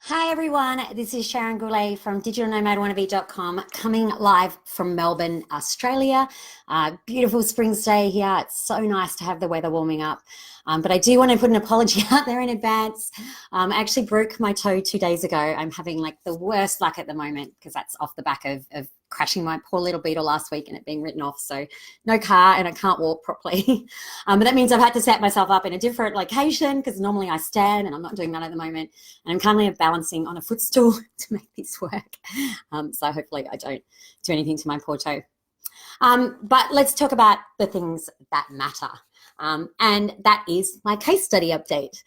Hi everyone, this is Sharon Goulet from digitalnomadwannabe.com coming live from Melbourne, Australia. Beautiful spring's day here. It's so nice to have the weather warming up. But I do want to put an apology out there in advance. I actually broke my toe 2 days ago. I'm having like the worst luck at the moment because that's off the back of crashing my poor little beetle last week and it being written off. So no car and I can't walk properly. But that means I've had to set myself up in a different location because normally I stand and I'm not doing that at the moment. And I'm currently balancing on a footstool to make this work. So hopefully I don't do anything to my poor toe. But let's talk about the things that matter. And that is my case study update.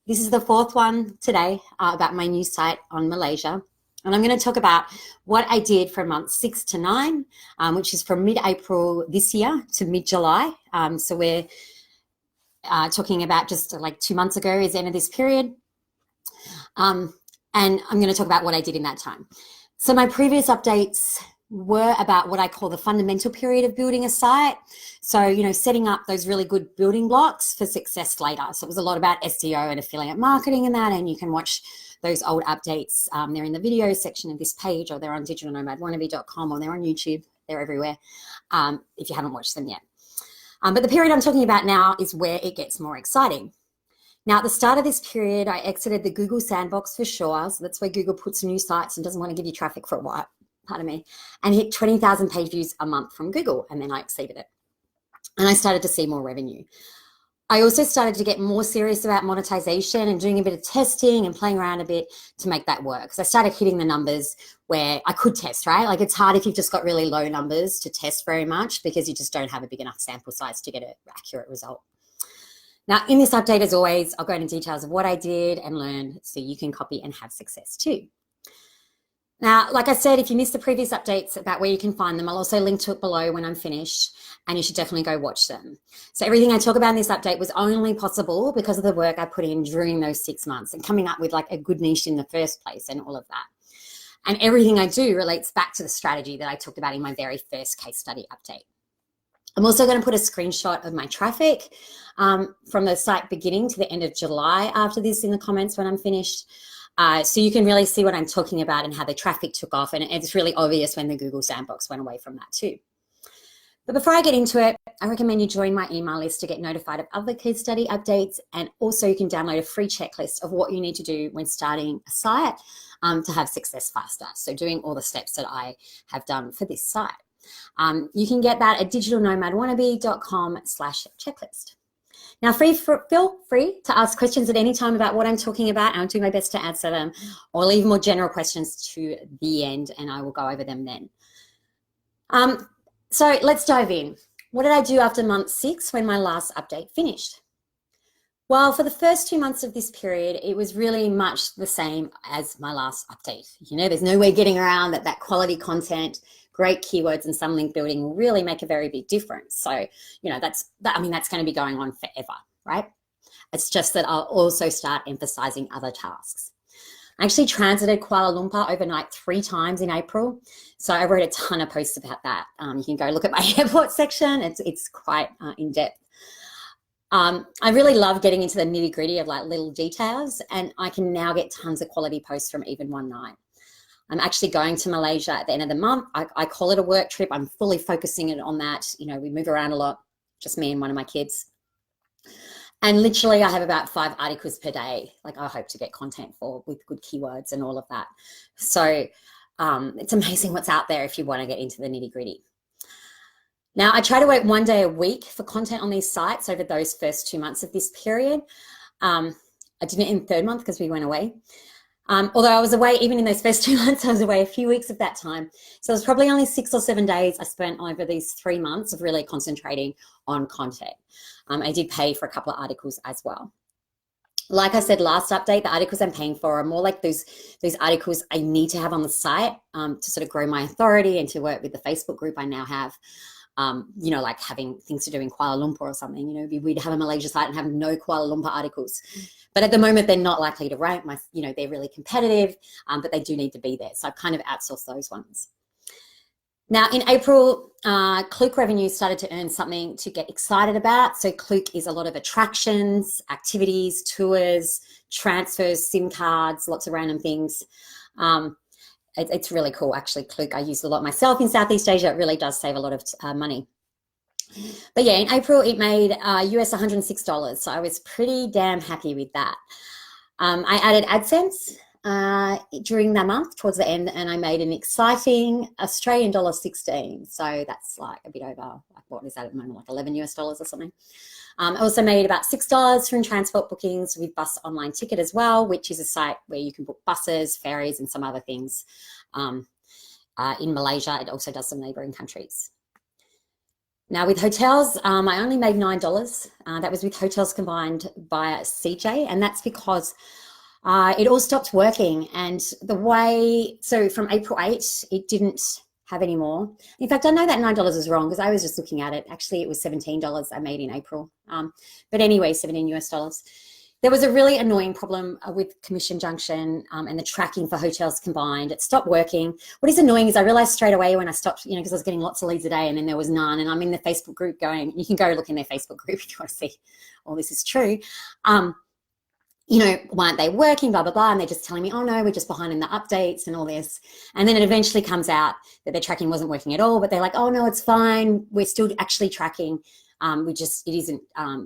This is the fourth one today about my new site on Malaysia. And I'm going to talk about what I did from months 6 to 9, which is from mid-April this year to mid-July. So we're talking about just like 2 months ago is the end of this period. And I'm going to talk about what I did in that time. So my previous updates were about what I call the fundamental period of building a site. So, setting up those really good building blocks for success later. So it was a lot about SEO and affiliate marketing and that, and you can watch those old updates. They're in the video section of this page, or they're on digitalnomadwannabe.com, or they're on YouTube. They're everywhere if you haven't watched them yet. But the period I'm talking about now is where it gets more exciting. Now, at the start of this period, I exited the Google sandbox for sure. So that's where Google puts new sites and doesn't want to give you traffic for a while, and hit 20,000 page views a month from Google. And then I exceeded it. And I started to see more revenue. I also started to get more serious about monetization and doing a bit of testing and playing around a bit to make that work. So I started hitting the numbers where I could test, right? Like it's hard if you've just got really low numbers to test very much because you just don't have a big enough sample size to get an accurate result. Now, in this update, as always, I'll go into details of what I did and learned so you can copy and have success too. Now, like I said, if you missed the previous updates about where you can find them, I'll also link to it below when I'm finished, and you should definitely go watch them. So everything I talk about in this update was only possible because of the work I put in during those 6 months and coming up with like a good niche in the first place and all of that. And everything I do relates back to the strategy that I talked about in my very first case study update. I'm also going to put a screenshot of my traffic from the site beginning to the end of July after this in the comments when I'm finished. So you can really see what I'm talking about and how the traffic took off. And it's really obvious when the Google sandbox went away from that too. But before I get into it, I recommend you join my email list to get notified of other case study updates. And also you can download a free checklist of what you need to do when starting a site to have success faster. So doing all the steps that I have done for this site. You can get that at digitalnomadwannabe.com/checklist. Now, feel free to ask questions at any time about what I'm talking about, and I'll do my best to answer them, or leave more general questions to the end, and I will go over them then. So let's dive in. What did I do after month 6 when my last update finished? Well, for the first 2 months of this period, it was really much the same as my last update. There's no way getting around that quality content, great keywords and some link building will really make a very big difference. So, that's going to be going on forever, right? It's just that I'll also start emphasizing other tasks. I actually transited Kuala Lumpur overnight 3 times in April. So I wrote a ton of posts about that. You can go look at my airport section. It's quite in-depth. I really love getting into the nitty-gritty of like little details, and I can now get tons of quality posts from even one night. I'm actually going to Malaysia at the end of the month. I call it a work trip. I'm fully focusing it on that. We move around a lot, just me and one of my kids. And literally I have about 5 articles per day. Like I hope to get content for with good keywords and all of that. So it's amazing what's out there if you want to get into the nitty gritty. Now, I try to work 1 day a week for content on these sites over those first 2 months of this period. I did it in the 3rd month because we went away. Although I was away, even in those first 2 months, I was away a few weeks of that time. So it was probably only 6 or 7 days I spent over these 3 months of really concentrating on content. I did pay for a couple of articles as well. Like I said, last update, the articles I'm paying for are more like those articles I need to have on the site to sort of grow my authority and to work with the Facebook group I now have. Like having things to do in Kuala Lumpur or something. It'd be weird to have a Malaysia site and have no Kuala Lumpur articles. But at the moment, they're not likely to rank. They're really competitive, but they do need to be there. So I kind of outsource those ones. Now, in April, Klook revenue started to earn something to get excited about. So Klook is a lot of attractions, activities, tours, transfers, SIM cards, lots of random things. It's really cool, actually, Klook. I use it a lot myself in Southeast Asia. It really does save a lot of money. But yeah, in April, it made US $106. So I was pretty damn happy with that. I added AdSense during the month towards the end, and I made an exciting Australian dollar 16. So that's like a bit over, like, what is that at the moment, like 11 US dollars or something. I also made about $6 from transport bookings with Bus Online Ticket as well, which is a site where you can book buses, ferries, and some other things. In Malaysia, it also does some neighbouring countries. Now with hotels, I only made $9. That was with hotels combined by CJ, and that's because it all stopped working. And so from April 8, it didn't have any more. In fact, I know that $9 is wrong because I was just looking at it. Actually, it was $17 I made in April. But anyway, 17 US dollars. There was a really annoying problem with Commission Junction and the tracking for hotels combined. It stopped working. What is annoying is I realized straight away when I stopped, because I was getting lots of leads a day and then there was none. And I'm in the Facebook group going, you can go look in their Facebook group if you want to see all this is true. Why aren't they working, blah, blah, blah. And they're just telling me, oh no, we're just behind in the updates and all this. And then it eventually comes out that their tracking wasn't working at all, but they're like, oh no, it's fine. We're still actually tracking. It isn't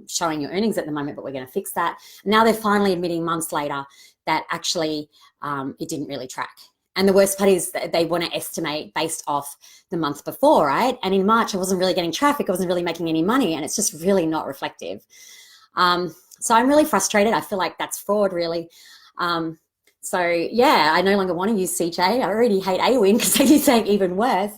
showing your earnings at the moment, but we're going to fix that. And now they're finally admitting months later that actually it didn't really track. And the worst part is that they want to estimate based off the month before, right? And in March, I wasn't really getting traffic. I wasn't really making any money, and it's just really not reflective. So I'm really frustrated. I feel like that's fraud, really. So yeah, I no longer want to use CJ. I already hate AWIN because they do something even worse.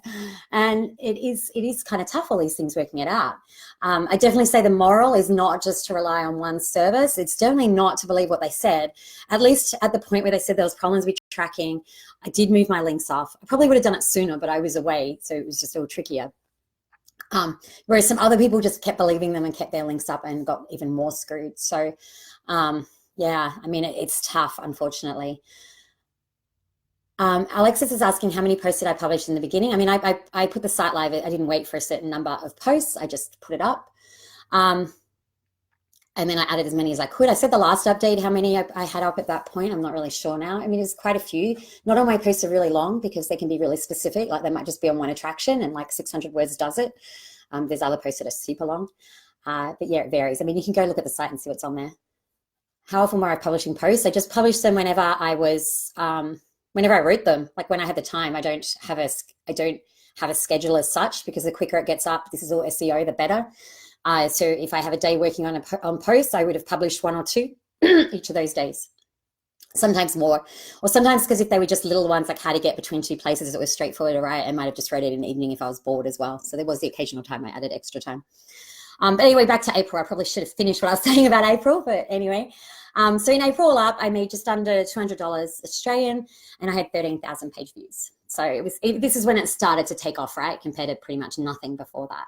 And it is kind of tough, all these things, working it out. I definitely say the moral is not just to rely on one service. It's definitely not to believe what they said. At least at the point where they said there was problems with tracking, I did move my links off. I probably would have done it sooner, but I was away, so it was just a little trickier. Whereas some other people just kept believing them and kept their links up and got even more screwed. So yeah, I mean, it's tough, unfortunately. Alexis is asking how many posts did I publish in the beginning. I mean, I put the site live. I didn't wait for a certain number of posts. I just put it up. And then I added as many as I could. I said the last update, how many I had up at that point. I'm not really sure now. I mean, there's quite a few. Not all my posts are really long because they can be really specific. Like they might just be on one attraction and like 600 words does it. There's other posts that are super long. But yeah, it varies. I mean, you can go look at the site and see what's on there. How often were I publishing posts? I just published them whenever I was, whenever I wrote them, like when I had the time. I don't have a schedule as such because the quicker it gets up, this is all SEO, the better. So if I have a day working on posts, I would have published 1 or 2 each of those days, sometimes more. Or sometimes because if they were just little ones, like how to get between 2 places, it was straightforward to write. I might have just wrote it in the evening if I was bored as well. So there was the occasional time I added extra time. But anyway, back to April. I probably should have finished what I was saying about April, but anyway. So in April up, I made just under $200 Australian, and I had 13,000 page views. So this is when it started to take off, right? Compared to pretty much nothing before that.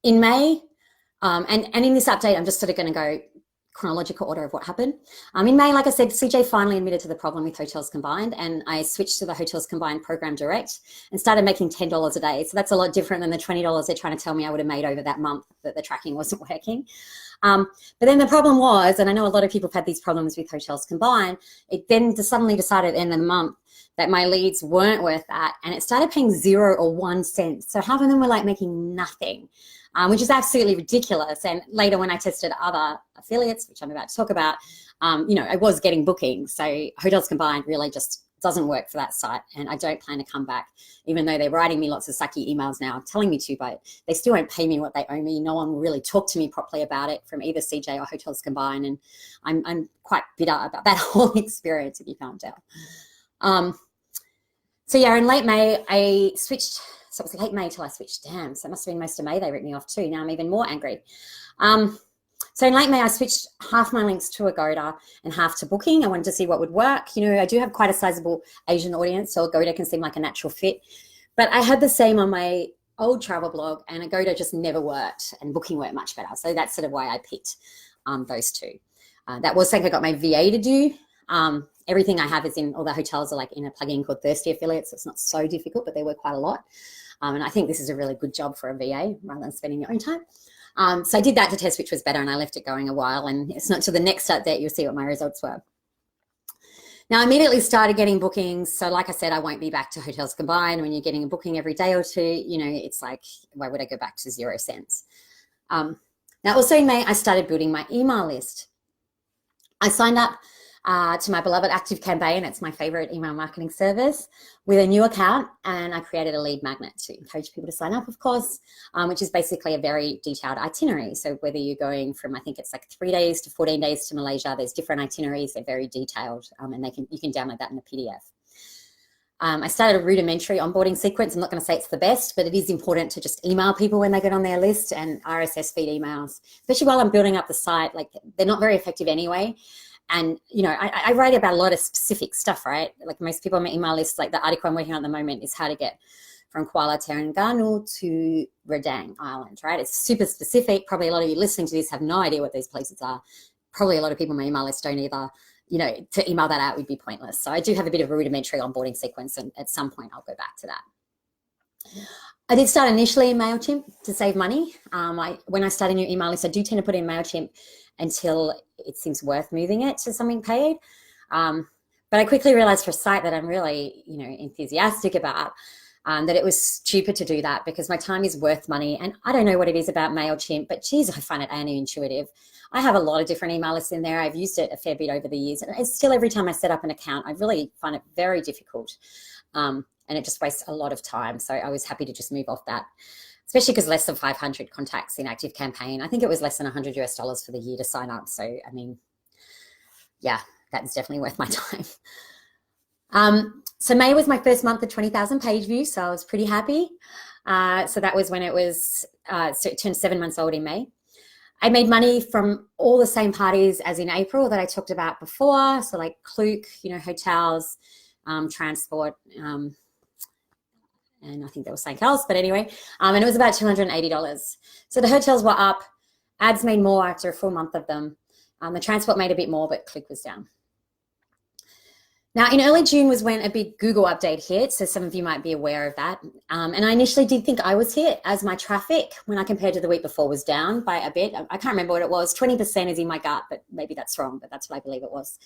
In May, and in this update, I'm just sort of going to go chronological order of what happened. In May, like I said, CJ finally admitted to the problem with Hotels Combined, and I switched to the Hotels Combined program direct and started making $10 a day. So that's a lot different than the $20 they're trying to tell me I would have made over that month that the tracking wasn't working. But then the problem was, and I know a lot of people have had these problems with Hotels Combined, it then suddenly decided at the end of the month that my leads weren't worth that, and it started paying 0 or 1 cent. So half of them were like making nothing, which is absolutely ridiculous. And later when I tested other affiliates, which I'm about to talk about, I was getting bookings. So Hotels Combined really just doesn't work for that site, and I don't plan to come back, even though they're writing me lots of sucky emails now telling me to, but they still won't pay me what they owe me. No one will really talk to me properly about it from either CJ or Hotels Combined, and I'm quite bitter about that whole experience, if you can't tell. So yeah, in late May, I switched. So it was late May till I switched. Damn, so it must have been most of May they ripped me off too. Now I'm even more angry. So in late May, I switched half my links to Agoda and half to Booking. I wanted to see what would work. I do have quite a sizable Asian audience, so Agoda can seem like a natural fit. But I had the same on my old travel blog, and Agoda just never worked, and Booking worked much better. So that's sort of why I picked those two. That was something I got my VA to do. Everything I have is in, all the hotels are like in a plugin called Thirsty Affiliates. So it's not so difficult, but they work quite a lot. And I think this is a really good job for a VA rather than spending your own time. So I did that to test which was better, and I left it going a while, and it's not till the next update you'll see what my results were. Now, I immediately started getting bookings. So like I said, I won't be back to Hotels Combined. When you're getting a booking every day or two, you know, it's like, why would I go back to 0 cents? Now, also in May, I started building my email list. I signed up to my beloved Active Campaign. It's my favorite email marketing service, with a new account, and I created a lead magnet to encourage people to sign up, of course, which is basically a very detailed itinerary. So whether you're going from, I think it's like 3 days to 14 days to Malaysia, there's different itineraries. They're very detailed, and you can download that in a PDF. I started a rudimentary onboarding sequence. I'm not going to say it's the best, but it is important to just email people when they get on their list, and RSS feed emails, especially while I'm building up the site. Like, they're not very effective anyway. And, you know, I write about a lot of specific stuff, right? Like most people on my email list, like the article I'm working on at the moment is how to get from Kuala Terengganu to Redang Island, right? It's super specific. Probably a lot of you listening to this have no idea what these places are. Probably a lot of people on my email list don't either. You know, to email that out would be pointless. So I do have a bit of a rudimentary onboarding sequence, and at some point I'll go back to that. I did start initially in MailChimp to save money. When I start a new email list, I do tend to put in MailChimp until it seems worth moving it to something paid. But I quickly realized for a site that I'm really, you know, enthusiastic about, that it was stupid to do that, because my time is worth money. And I don't know what it is about MailChimp, but geez, I find it anti-intuitive. I have a lot of different email lists in there. I've used it a fair bit over the years. And it's still, every time I set up an account, I really find it very difficult. And it just wastes a lot of time. So I was happy to just move off that, especially because less than 500 contacts in Active Campaign. I think it was less than $100 US for the year to sign up. So, I mean, yeah, that's definitely worth my time. So May was my first month of 20,000 page views. So I was pretty happy. So that was when it was, so it turned 7 months old in May. I made money from all the same parties as in April that I talked about before. So like Klook, you know, hotels, transport, and I think there was something else, but anyway, and it was about $280. So the hotels were up, ads made more after a full month of them. The transport made a bit more, but Klook was down. Now, in early June was when a big Google update hit, so some of you might be aware of that. And I initially did think I was hit, as my traffic, when I compared to the week before, was down by a bit. I can't remember what it was. 20% is in my gut, but maybe that's wrong, but that's what I believe it was.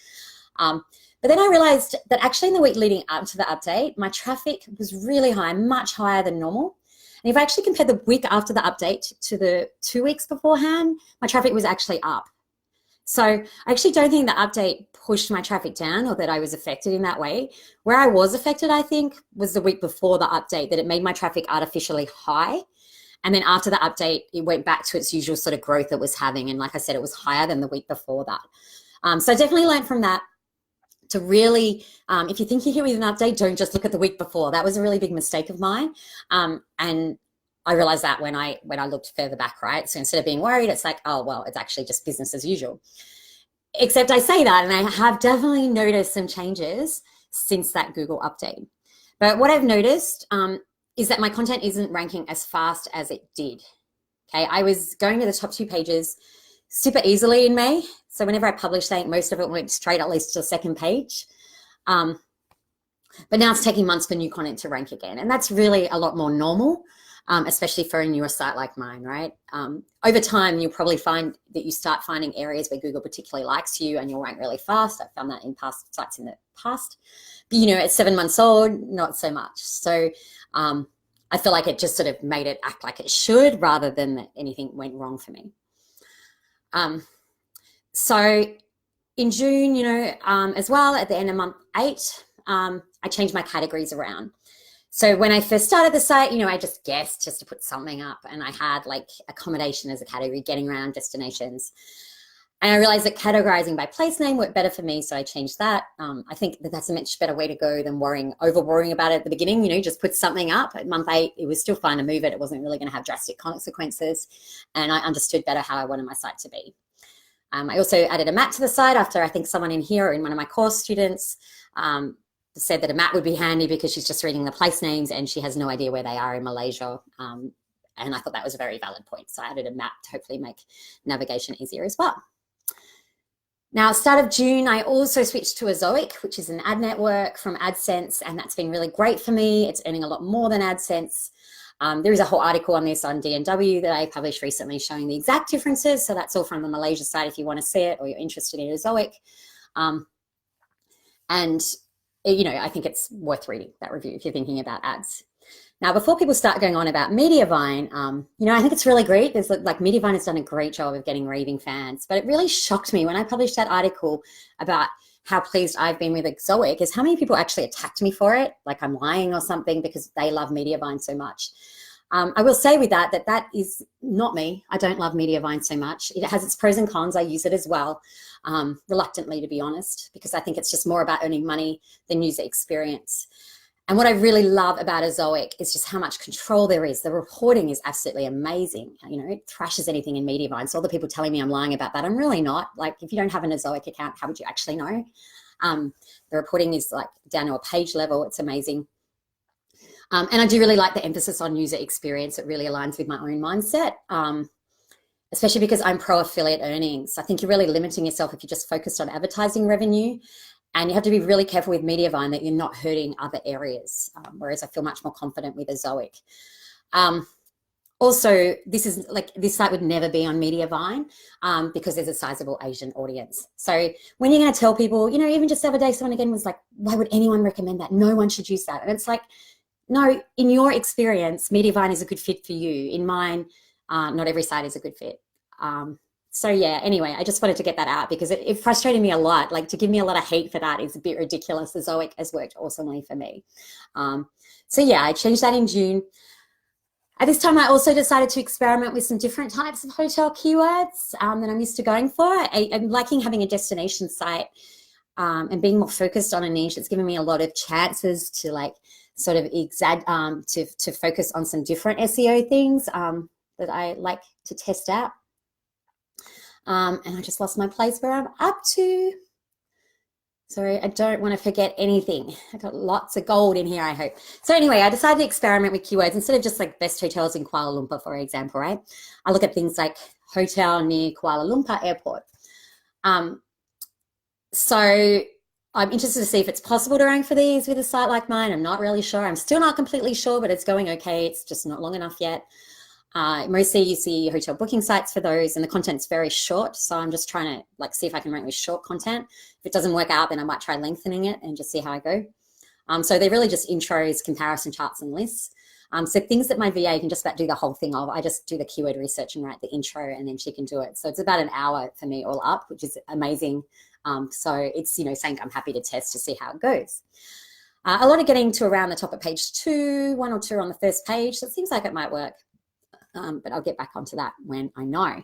But then I realized that actually in the week leading up to the update, my traffic was really high, much higher than normal. And if I actually compared the week after the update to the 2 weeks beforehand, my traffic was actually up. So I actually don't think the update pushed my traffic down, or that I was affected in that way. Where I was affected, I think, was the week before the update, that it made my traffic artificially high. And then after the update, it went back to its usual sort of growth it was having. And like I said, it was higher than the week before that. So I definitely learned from that to really, if you think you're here with an update, don't just look at the week before. That was a really big mistake of mine. And I realized that when I looked further back, right? So instead of being worried, it's like, oh, well, it's actually just business as usual. Except I say that, and I have definitely noticed some changes since that Google update. But what I've noticed is that my content isn't ranking as fast as it did. Okay, I was going to the top 2 pages super easily in May. So whenever I published, I think most of it went straight at least to the second page. But now it's taking months for new content to rank again. And that's really a lot more normal, especially for a newer site like mine, right? Over time, you'll probably find that you start finding areas where Google particularly likes you and you'll rank really fast. I've found that in past sites in the past. But, you know, at 7 months old, not so much. So I feel like it just sort of made it act like it should, rather than that anything went wrong for me. So in June, you know, as well, at the end of month 8, I changed my categories around. So when I first started the site, you know, I just guessed just to put something up, and I had like accommodation as a category, getting around, destinations. And I realized that categorizing by place name worked better for me, so I changed that. I think that that's a much better way to go than over worrying about it at the beginning. You know, just put something up. At month 8, it was still fine to move it. It wasn't really going to have drastic consequences, and I understood better how I wanted my site to be. I also added a map to the site after I think someone in here, or in one of my course students, said that a map would be handy because she's just reading the place names and she has no idea where they are in Malaysia. And I thought that was a very valid point. So I added a map to hopefully make navigation easier as well. Now, start of June, I also switched to Azoic, which is an ad network from AdSense, and that's been really great for me. It's earning a lot more than AdSense. There is a whole article on this on DNW that I published recently showing the exact differences. So that's all from the Malaysia side if you want to see it or you're interested in Azoic. And, you know, I think it's worth reading that review if you're thinking about ads. Now, before people start going on about Mediavine, you know, I think it's really great. There's like Mediavine has done a great job of getting raving fans, but it really shocked me when I published that article about how pleased I've been with Azoic is how many people actually attacked me for it, like I'm lying or something because they love Mediavine so much. I will say with that is not me. I don't love Mediavine so much. It has its pros and cons. I use it as well, reluctantly, to be honest, because I think it's just more about earning money than user experience. And what I really love about Azoic is just how much control there is. The reporting is absolutely amazing. You know, it thrashes anything in Mediavine. So all the people telling me I'm lying about that, I'm really not. Like, if you don't have an Azoic account, how would you actually know? The reporting is like down to a page level. It's amazing. And I do really like the emphasis on user experience. It really aligns with my own mindset, especially because I'm pro affiliate earnings. I think you're really limiting yourself if you're just focused on advertising revenue. And you have to be really careful with Mediavine that you're not hurting other areas, whereas I feel much more confident with Azoic. Also, this site would never be on Mediavine because there's a sizable Asian audience. So when you're going to tell people, you know, even just the other day, someone again was like, why would anyone recommend that? No one should use that. And it's like, no, in your experience, Mediavine is a good fit for you. In mine, not every site is a good fit. So yeah, anyway, I just wanted to get that out because it frustrated me a lot. Like, to give me a lot of hate for that is a bit ridiculous. Azoic has worked awesomely for me. So yeah, I changed that in June. At this time, I also decided to experiment with some different types of hotel keywords that I'm used to going for. I'm liking having a destination site and being more focused on a niche. It's given me a lot of chances to like sort of to focus on some different SEO things that I like to test out. And I just lost my place where I'm up to. Sorry, I don't want to forget anything. I got lots of gold in here, I hope. So anyway, I decided to experiment with keywords instead of just like best hotels in Kuala Lumpur, for example, right? I look at things like hotel near Kuala Lumpur airport. So I'm interested to see if it's possible to rank for these with a site like mine. I'm not really sure. I'm still not completely sure, but it's going okay. It's just not long enough yet. Mostly you see hotel booking sites for those, and the content's very short. So I'm just trying to like see if I can rank with short content. If it doesn't work out, then I might try lengthening it and just see how I go. So they're really just intros, comparison charts, and lists. So things that my VA can just about do the whole thing of. I just do the keyword research and write the intro, and then she can do it. So it's about an hour for me all up, which is amazing. So it's, you know, saying I'm happy to test to see how it goes. A lot of getting to around the top of page 2, 1 or 2 on the first page. So it seems like it might work. But I'll get back onto that when I know.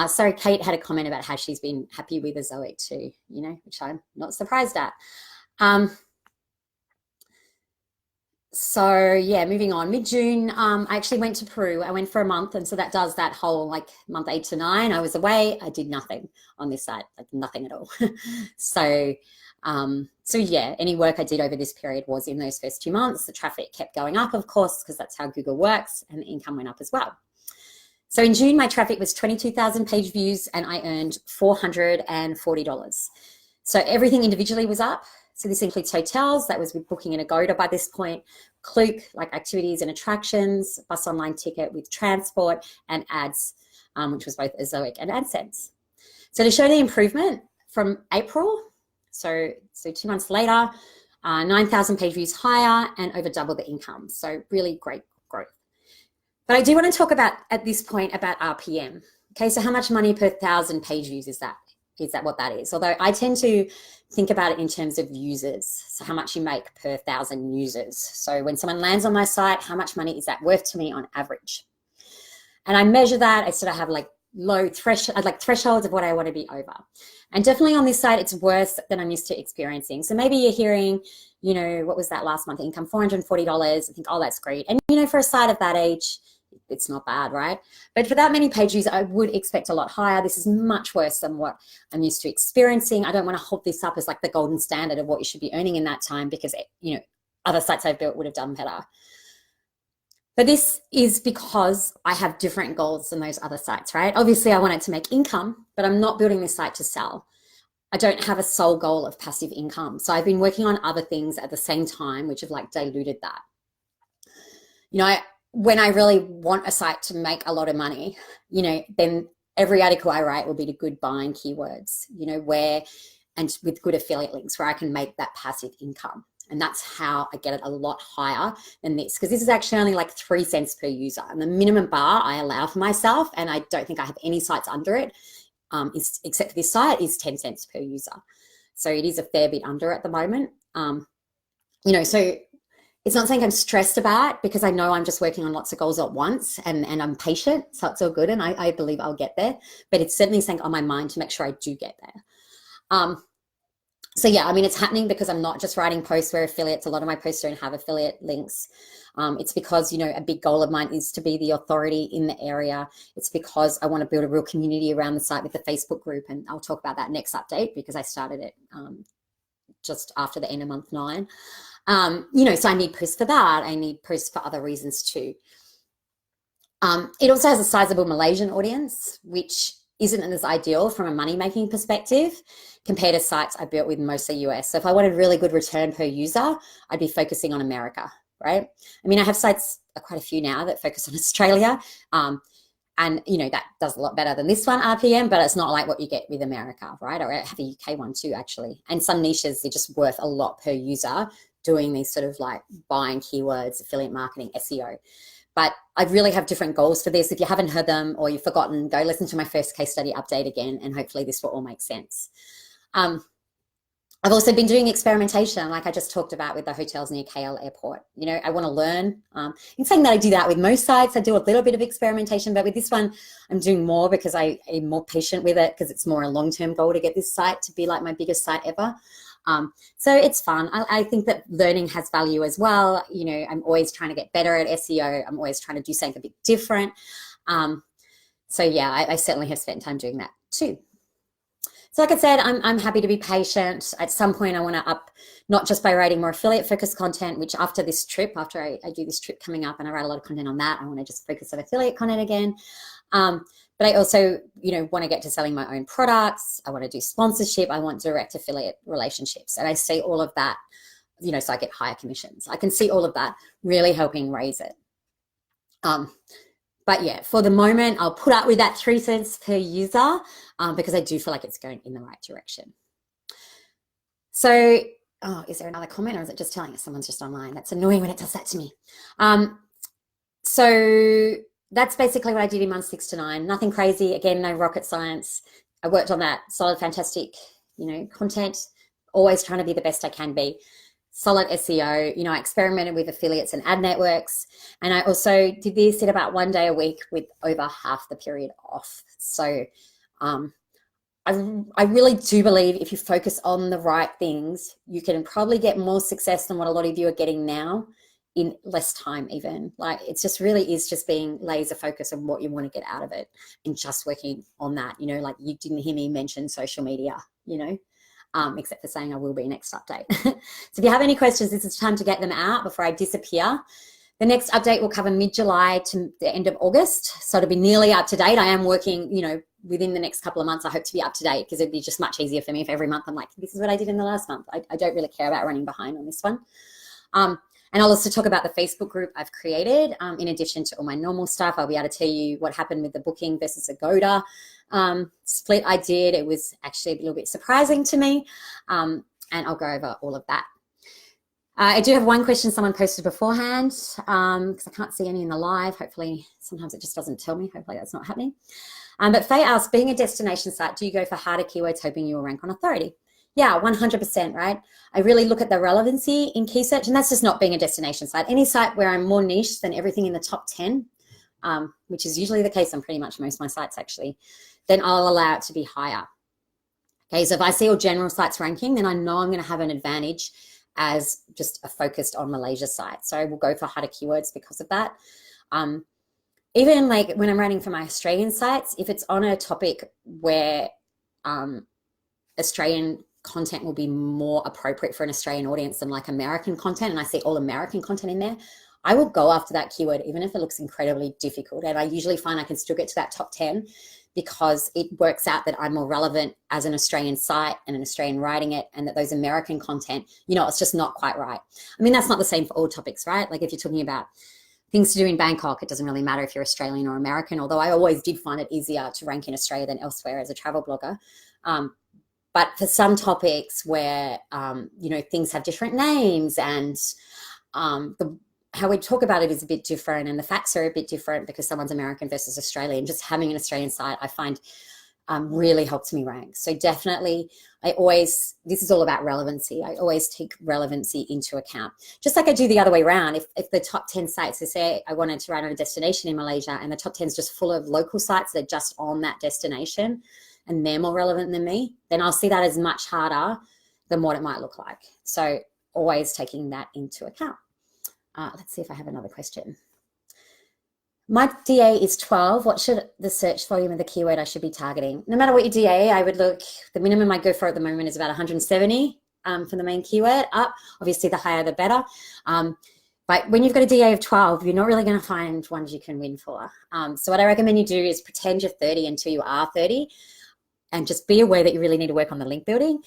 So Kate had a comment about how she's been happy with Azoic too, you know, which I'm not surprised at. So yeah, moving on. Mid-June, I actually went to Peru. I went for a month, and so that does that whole like month 8 to 9. I was away. I did nothing on this site, like nothing at all. So yeah, any work I did over this period was in those first 2 months. The traffic kept going up, of course, because that's how Google works, and the income went up as well. So in June, my traffic was 22,000 page views, and I earned $440. So everything individually was up. So this includes hotels, that was with Booking and Agoda by this point, Klook, like activities and attractions, Bus Online Ticket with transport, and ads, which was both Azoic and AdSense. So to show the improvement from April, so 2 months later, 9,000 page views higher and over double the income. So really great growth. But I do want to talk about, at this point, about RPM. Okay, so how much money per 1,000 page views is that? Is that what that is? Although I tend to think about it in terms of users. So how much you make per 1,000 users. So when someone lands on my site, how much money is that worth to me on average? And I measure that. I sort of have like low thresholds of what I want to be over. And definitely on this site, it's worse than I'm used to experiencing. So maybe you're hearing, you know, what was that last month income? $440. I think, oh, that's great. And, you know, for a site of that age, it's not bad, right? But for that many page views, I would expect a lot higher. This is much worse than what I'm used to experiencing. I don't want to hold this up as like the golden standard of what you should be earning in that time, because, you know, other sites I've built would have done better. But this is because I have different goals than those other sites, right? Obviously, I want it to make income, but I'm not building this site to sell. I don't have a sole goal of passive income. So I've been working on other things at the same time, which have like diluted that. You know, when I really want a site to make a lot of money, you know, then every article I write will be to good buying keywords, you know, where, and with good affiliate links where I can make that passive income. And that's how I get it a lot higher than this, because this is actually only like 3 cents per user. And the minimum bar I allow for myself, and I don't think I have any sites under it, except for this site, is 10 cents per user. So it is a fair bit under at the moment. You know, so it's not something I'm stressed about, because I know I'm just working on lots of goals at once, and I'm patient, so it's all good, and I believe I'll get there. But it's certainly something on my mind to make sure I do get there. So yeah, I mean, it's happening because I'm not just writing posts where affiliates, a lot of my posts don't have affiliate links. It's because, you know, a big goal of mine is to be the authority in the area. It's because I want to build a real community around the site with the Facebook group, and I'll talk about that next update because I started it just after the end of month 9. You know, so I need posts for that. I need posts for other reasons too. It also has a sizable Malaysian audience, which isn't as ideal from a money-making perspective compared to sites I built with mostly US. So if I wanted really good return per user, I'd be focusing on America, right? I mean, I have sites, quite a few now, that focus on Australia. And, you know, that does a lot better than this one, RPM, but it's not like what you get with America, right? Or I have a UK one too, actually. And some niches are just worth a lot per user doing these sort of like buying keywords, affiliate marketing, SEO. But I really have different goals for this. If you haven't heard them or you've forgotten, go listen to my first case study update again, and hopefully this will all make sense. I've also been doing experimentation, like I just talked about with the hotels near KL airport. You know, I want to learn. I'm saying that I do that with most sites. I do a little bit of experimentation, but with this one, I'm doing more because I am more patient with it, because it's more a long-term goal to get this site to be like my biggest site ever. So it's fun. I think that learning has value as well. You know, I'm always trying to get better at SEO. I'm always trying to do something a bit different. So yeah, I certainly have spent time doing that too. So like I said, I'm happy to be patient. At some point I want to up, not just by writing more affiliate focused content, which after this trip, after I do this trip coming up and I write a lot of content on that, I want to just focus on affiliate content again. But I also, you know, want to get to selling my own products. I want to do sponsorship. I want direct affiliate relationships. And I see all of that, you know, so I get higher commissions. I can see all of that really helping raise it. But yeah, for the moment, I'll put up with that 3 cents per user because I do feel like it's going in the right direction. So, oh, is there another comment, or is it just telling us someone's just online? That's annoying when it does that to me. So that's basically what I did in months 6 to 9. Nothing crazy. Again, no rocket science. I worked on that solid, fantastic, you know, content, always trying to be the best I can be. Solid SEO, you know, I experimented with affiliates and ad networks. And I also did this in about 1 day a week with over half the period off. So I really do believe if you focus on the right things, you can probably get more success than what a lot of you are getting now in less time even. Like, it's just really is just being laser focused on what you want to get out of it and just working on that. You know, like you didn't hear me mention social media, you know, except for saying I will be next update. So if you have any questions, this is time to get them out before I disappear. The next update will cover mid-July to the end of August. So it'll be nearly up to date. I am working, you know, within the next couple of months, I hope to be up to date, because it'd be just much easier for me if every month I'm like, this is what I did in the last month. I don't really care about running behind on this one. And I'll also talk about the Facebook group I've created. In addition to all my normal stuff, I'll be able to tell you what happened with the booking versus Agoda split I did. It was actually a little bit surprising to me. And I'll go over all of that. I do have one question someone posted beforehand, because I can't see any in the live. Hopefully, sometimes it just doesn't tell me. Hopefully that's not happening. But Faye asked, being a destination site, do you go for harder keywords hoping you will rank on authority? Yeah, 100%, right? I really look at the relevancy in key search, and that's just not being a destination site. Any site where I'm more niche than everything in the top 10, which is usually the case on pretty much most of my sites actually, then I'll allow it to be higher. Okay, so if I see all general sites ranking, then I know I'm going to have an advantage as just a focused on Malaysia site. So I will go for harder keywords because of that. Even like when I'm writing for my Australian sites, if it's on a topic where Australian content will be more appropriate for an Australian audience than like American content, and I see all American content in there, I will go after that keyword even if it looks incredibly difficult. And I usually find I can still get to that top 10 because it works out that I'm more relevant as an Australian site and an Australian writing it, and that those American content, you know, it's just not quite right. I mean, that's not the same for all topics, right? Like if you're talking about things to do in Bangkok, it doesn't really matter if you're Australian or American, although I always did find it easier to rank in Australia than elsewhere as a travel blogger. But for some topics where, you know, things have different names and how we talk about it is a bit different and the facts are a bit different because someone's American versus Australian, just having an Australian site, I find really helps me rank. So definitely, this is all about relevancy. I always take relevancy into account. Just like I do the other way around. If the top 10 sites, say I wanted to write on a destination in Malaysia and the top 10 is just full of local sites that are just on that destination and they're more relevant than me, then I'll see that as much harder than what it might look like. So always taking that into account. Let's see if I have another question. My DA is 12. What should the search volume of the keyword I should be targeting? No matter what your DA, I would look, the minimum I go for at the moment is about 170 for the main keyword up. Obviously, the higher, the better. But when you've got a DA of 12, you're not really going to find ones you can win for. So what I recommend you do is pretend you're 30 until you are 30 and just be aware that you really need to work on the link building.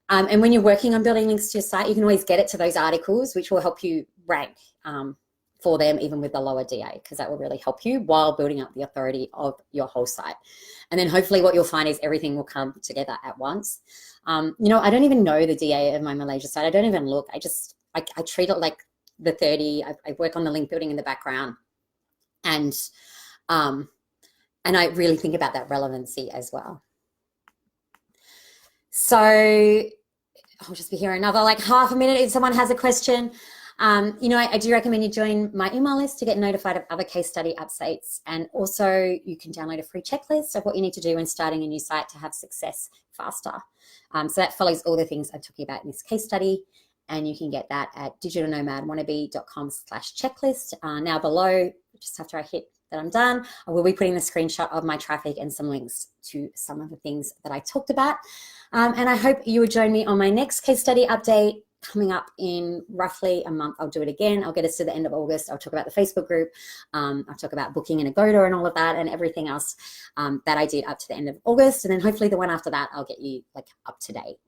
And when you're working on building links to your site, you can always get it to those articles, which will help you rank for them, even with the lower DA, because that will really help you while building up the authority of your whole site. And then hopefully what you'll find is everything will come together at once. You know, I don't even know the DA of my Malaysia site. I don't even look. I treat it like the 30. I work on the link building in the background. And I really think about that relevancy as well. So I'll just be here another like half a minute if someone has a question. You know, I do recommend you join my email list to get notified of other case study updates. And also you can download a free checklist of what you need to do when starting a new site to have success faster. So that follows all the things I'm talking about in this case study. And you can get that at digitalnomadwannabe.com/checklist. Now below, just after I hit that I'm done, I will be putting the screenshot of my traffic and some links to some of the things that I talked about. And I hope you will join me on my next case study update coming up in roughly a month. I'll do it again. I'll get us to the end of August. I'll talk about the Facebook group. I'll talk about booking in Agoda and all of that and everything else that I did up to the end of August. And then hopefully the one after that, I'll get you like up to date.